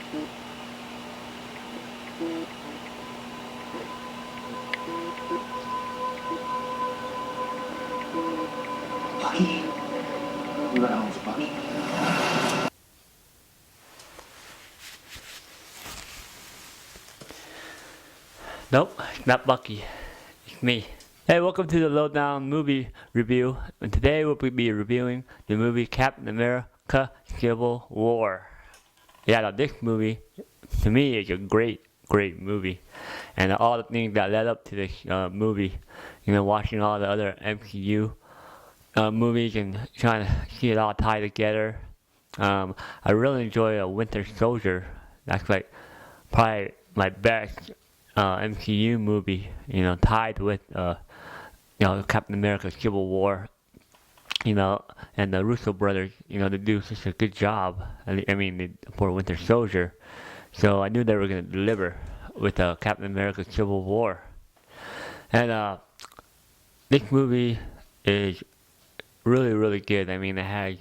Bucky? Who the hell is Bucky? Nope, not Bucky. It's me. Hey, welcome to the Lowdown Movie Review. And today we'll be reviewing the movie Captain America Civil War. Yeah, now this movie, to me, is a great movie. And all the things that led up to this movie, watching all the other MCU movies and trying to see it all tie together. I really enjoy Winter Soldier. That's like probably my best MCU movie, tied with Captain America Civil War, and the Russo brothers, they do such a good job. For Winter Soldier. So I knew they were going to deliver with Captain America Civil War. And this movie is really good. I mean, it has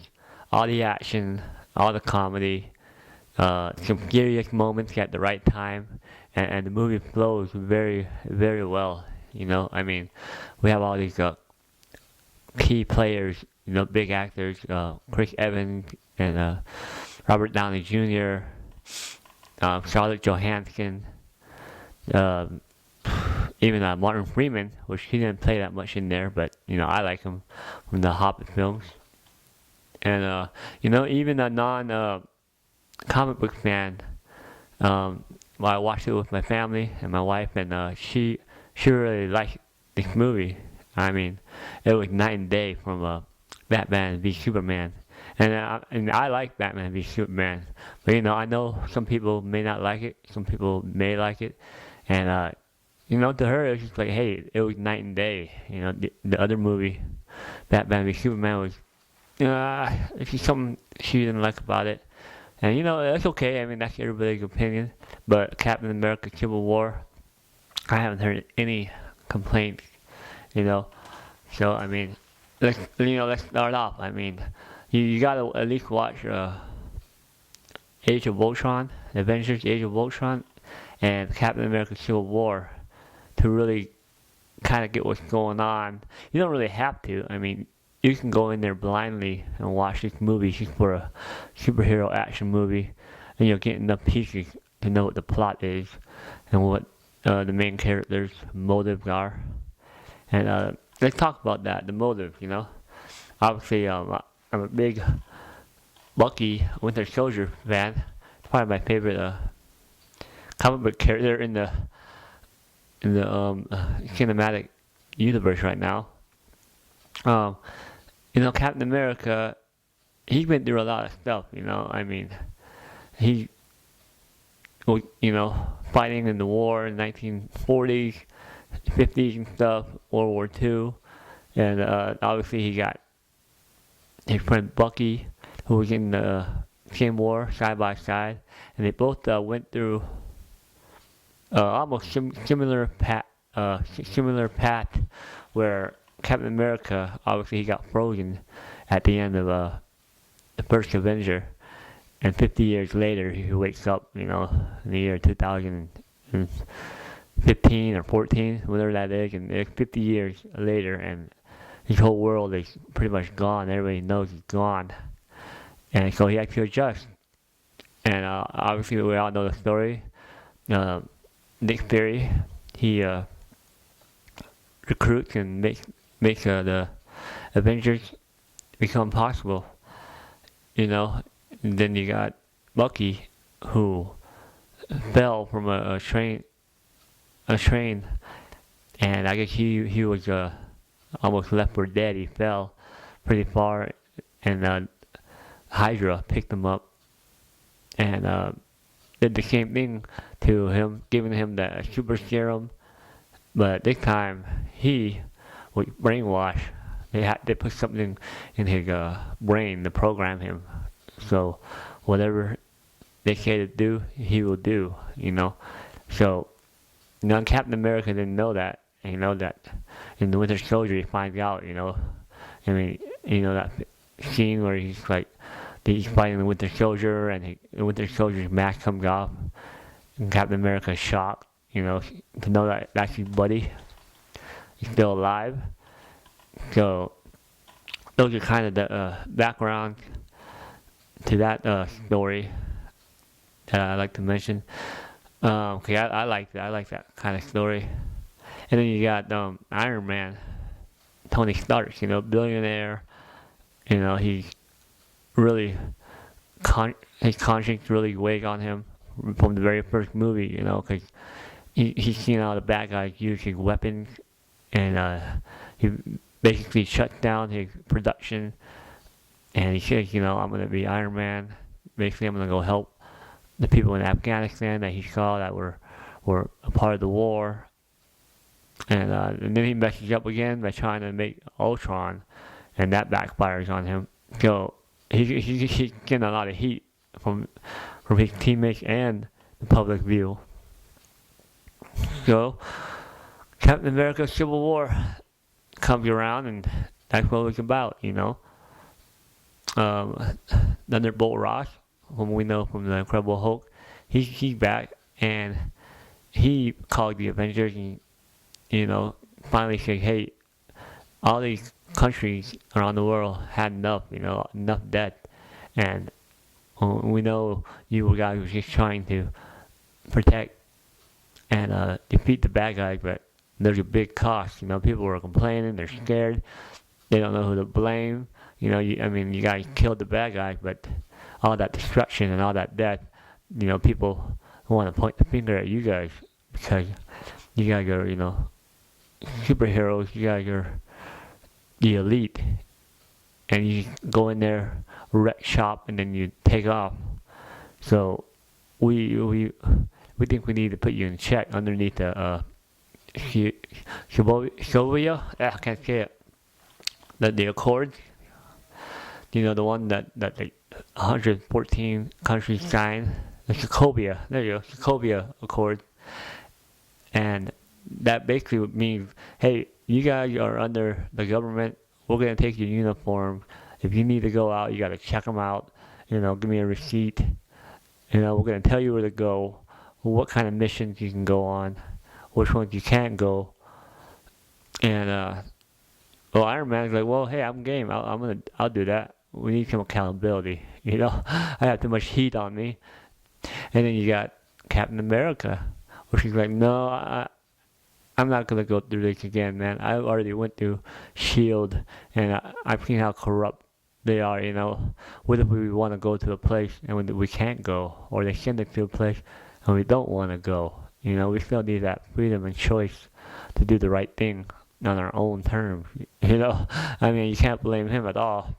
all the action, all the comedy, some serious moments at the right time, and the movie flows very well. We have all these key players, big actors, Chris Evans and Robert Downey Jr., Scarlett Johansson, even Martin Freeman, which he didn't play that much in there, but I like him from the Hobbit films. And even a non-comic book fan, I watched it with my family and my wife, and she really liked this movie. I mean, it was night and day from Batman v Superman. And I like Batman v Superman. But, I know some people may not like it. Some people may like it. And, to her, it was just like, hey, it was night and day. The other movie, Batman v Superman, was, it's something she didn't like about it. And, that's okay. I mean, that's everybody's opinion. But Captain America Civil War, I haven't heard any complaints, So, I mean, let's start off. I mean, you gotta at least watch Age of Ultron, Avengers Age of Ultron, and Captain America Civil War to really kind of get what's going on. You don't really have to. I mean, you can go in there blindly and watch this movie just for a superhero action movie, and you'll get enough pieces to know what the plot is and what the main characters' motives are. And let's talk about that, the motive, Obviously, I'm a big Bucky Winter Soldier fan. It's probably my favorite comic book character in the cinematic universe right now. Captain America, he's been through a lot of stuff, I mean, he, fighting in the war in 1940s, 50s and stuff, World War II, and obviously he got his friend Bucky, who was in the same war, side by side, and they both went through almost similar path, where Captain America, obviously he got frozen at the end of the first Avenger, and 50 years later he wakes up, in the year 2015 or 14, whatever that is, and it's 50 years later, and his whole world is pretty much gone. Everybody knows he's gone, and so he had to adjust. And obviously we all know the story. Nick Fury, he recruits and makes the Avengers become possible. And then you got Bucky, who fell from a train, and I guess he was almost left for dead. He fell pretty far, and Hydra picked him up and did the same thing to him, giving him the super serum. But this time he was brainwashed. They put something in his brain to program him. So whatever they say to do, he will do. So Captain America didn't know that. That in the Winter Soldier he finds out. That scene where he's like he's fighting the Winter Soldier, and the Winter Soldier's mask comes off, and Captain America's shocked, to know that that's his buddy. He's still alive. So those are kind of the background to that story that I like to mention. Okay, I like that. I like that kind of story. And then you got Iron Man, Tony Stark. Billionaire. He's really his conscience really weighs on him from the very first movie. Because he's seen all the bad guys use his weapons, and he basically shuts down his production. And he says, I'm gonna be Iron Man. Basically, I'm gonna go help the people in Afghanistan that he saw that were a part of the war. And then he messes up again by trying to make Ultron, and that backfires on him. So he's getting a lot of heat from his teammates and the public view. So Captain America: Civil War comes around, and that's what it's about. Thunderbolt Ross, whom we know from the Incredible Hulk, he's back, and he called the Avengers and finally said, hey, all these countries around the world had enough, enough debt, and we know you guys were just trying to protect and defeat the bad guys, but there's a big cost. People were complaining, they're scared, they don't know who to blame. You guys killed the bad guys, but all that destruction and all that death, people want to point the finger at you guys because you guys are, superheroes. You guys are the elite, and you go in there, wreck shop, and then you take off. So we think we need to put you in check underneath the Soviet. I can't say it. The Accords. The one that 114 countries signed. The Sokovia. There you go. Sokovia Accord. And that basically means, hey, you guys are under the government. We're going to take your uniform. If you need to go out, you got to check them out. Give me a receipt. We're going to tell you where to go, what kind of missions you can go on, which ones you can't go. And, Iron Man's like, well, hey, I'm game. I'll do that. We need some accountability. I have too much heat on me. And then you got Captain America, where she's like, no, I'm not going to go through this again, man. I already went through S.H.I.E.L.D. and I've seen how corrupt they are, What if we want to go to a place and we can't go, or they send us to a place and we don't want to go? We still need that freedom and choice to do the right thing on our own terms. You can't blame him at all.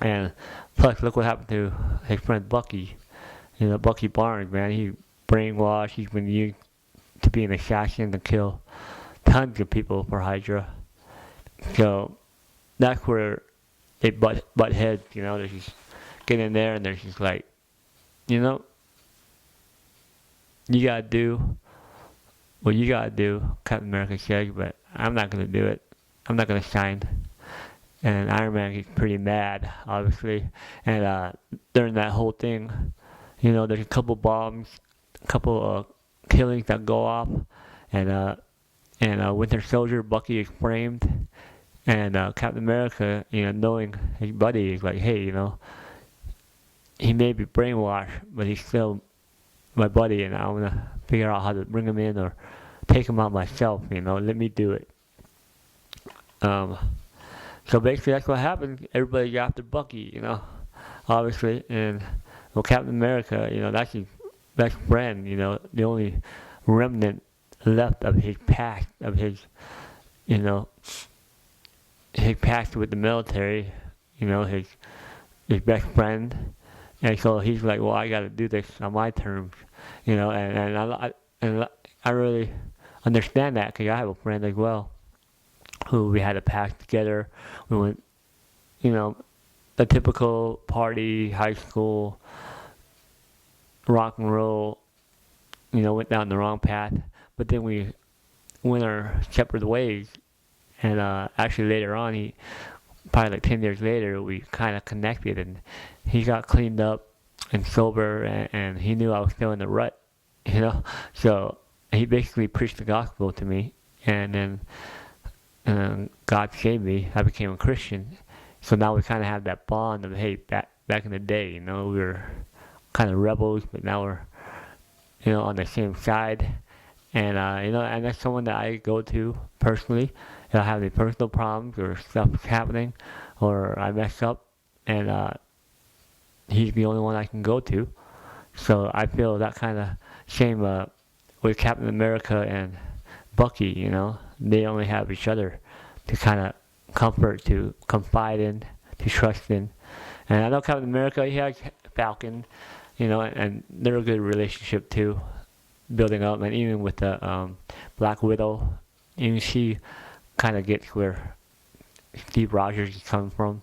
And plus, look what happened to his friend Bucky. Bucky Barnes, man. He brainwashed. He's been used to be an assassin to kill tons of people for Hydra. So that's where they butt heads. They're just getting in there, and they're just like, you gotta do what you gotta do, Captain America says, but I'm not gonna do it. I'm not gonna sign. And Iron Man gets pretty mad, obviously. And during that whole thing, there's a couple bombs, a couple killings that go off, and Winter Soldier, Bucky is framed, and Captain America, knowing his buddy, is like, hey, he may be brainwashed, but he's still my buddy, and I'm gonna figure out how to bring him in or take him out myself. Let me do it. So basically, that's what happened. Everybody got after Bucky, obviously, and Captain America, that's his best friend, the only remnant left of his past, of his past with the military, his best friend, and so he's like, well, I got to do this on my terms, and I really understand that because I have a friend as well, who we had a pack together. We went, a typical party, high school, rock and roll, went down the wrong path. But then we went our separate ways. And actually later on, probably like 10 years later, we kind of connected, and he got cleaned up and sober, and he knew I was still in the rut, you know. So he basically preached the gospel to me, and then God saved me. I became a Christian. So now we kind of have that bond of, hey, back in the day, you know, we were kind of rebels, but now we're, you know, on the same side. And you know, and that's someone that I go to personally. If I have any personal problems or stuff happening, or I mess up, and he's the only one I can go to. So I feel that kind of same with Captain America and Bucky. You know, they only have each other to kind of comfort, to confide in, to trust in. And I know Captain America, he has Falcon, you know, and they're a good relationship too, building up. And even with the Black Widow, even she kind of gets where Steve Rogers is coming from.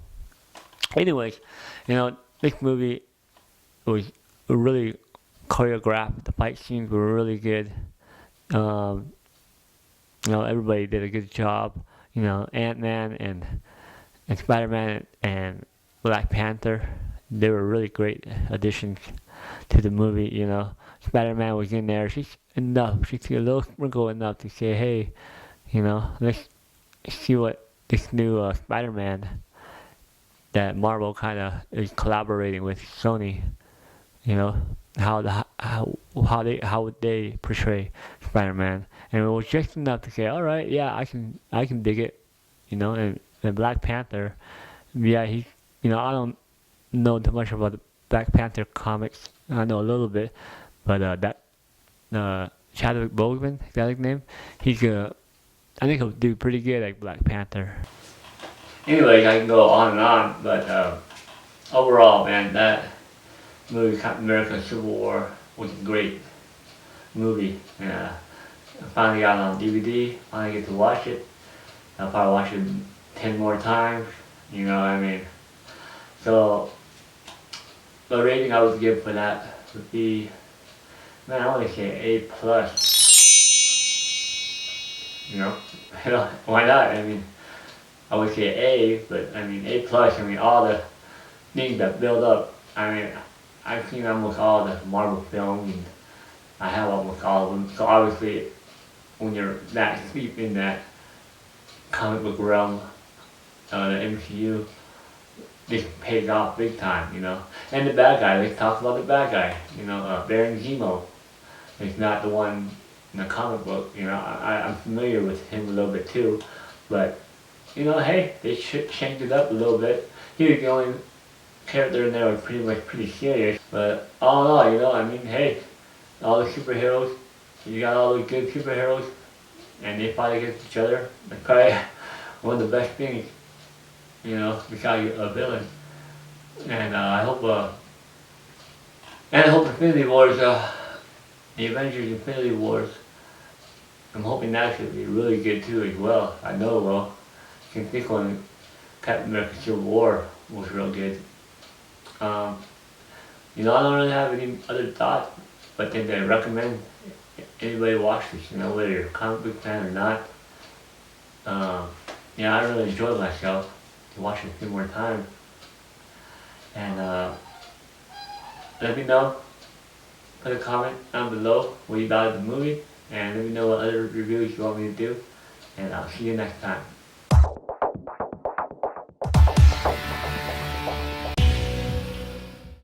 Anyways, you know, this movie was really choreographed. The fight scenes were really good. Um, you know, everybody did a good job. You know, Ant-Man and Spider-Man and Black Panther, they were really great additions to the movie. You know, Spider-Man was in there. She's enough. She's a little sprinkle enough to say, hey, you know, let's see what this new Spider-Man that Marvel kind of is collaborating with Sony. You know, how would they portray Spider-Man, and it was just enough to say, all right, yeah, I can dig it. You know, and Black Panther, yeah, he, you know, I don't know too much about the Black Panther comics. I know a little bit, but that Chadwick Boseman, is that his name? He's I think he'll do pretty good like Black Panther. Anyway, I can go on and on, but overall, man, that movie Captain America: Civil War was a great movie. Yeah, I finally got it on DVD. Finally get to watch it. I'll probably watch it 10 more times. You know what I mean? So the rating I would give for that would be, man, I want to say A plus. You know, why not? I mean, I would say A, but I mean A plus. I mean all the things that build up. I mean, I've seen almost all the Marvel films, and I have almost all of them. So obviously, when you're that deep in that comic book realm, the MCU, this pays off big time, you know. And the bad guy, let's talk about the bad guy. You know, Baron Zemo is not the one in the comic book. You know, I'm familiar with him a little bit too, but you know, hey, they should change it up a little bit. He was the only character in there was pretty serious, but all in all, you know, I mean, hey, all the superheroes, you got all the good superheroes, and they fight against each other. That's probably one of the best things, you know, besides a villain. And I hope Infinity Wars, the Avengers Infinity Wars, I'm hoping that should be really good too as well. I know it will. Since this one, Captain America: Civil War was real good. You know, I don't really have any other thoughts, but then I recommend anybody watch this, you know, whether you're a comic book fan or not. Yeah, I really enjoyed myself to watch it a few more times. And let me know, put a comment down below what you thought of the movie, and let me know what other reviews you want me to do, and I'll see you next time.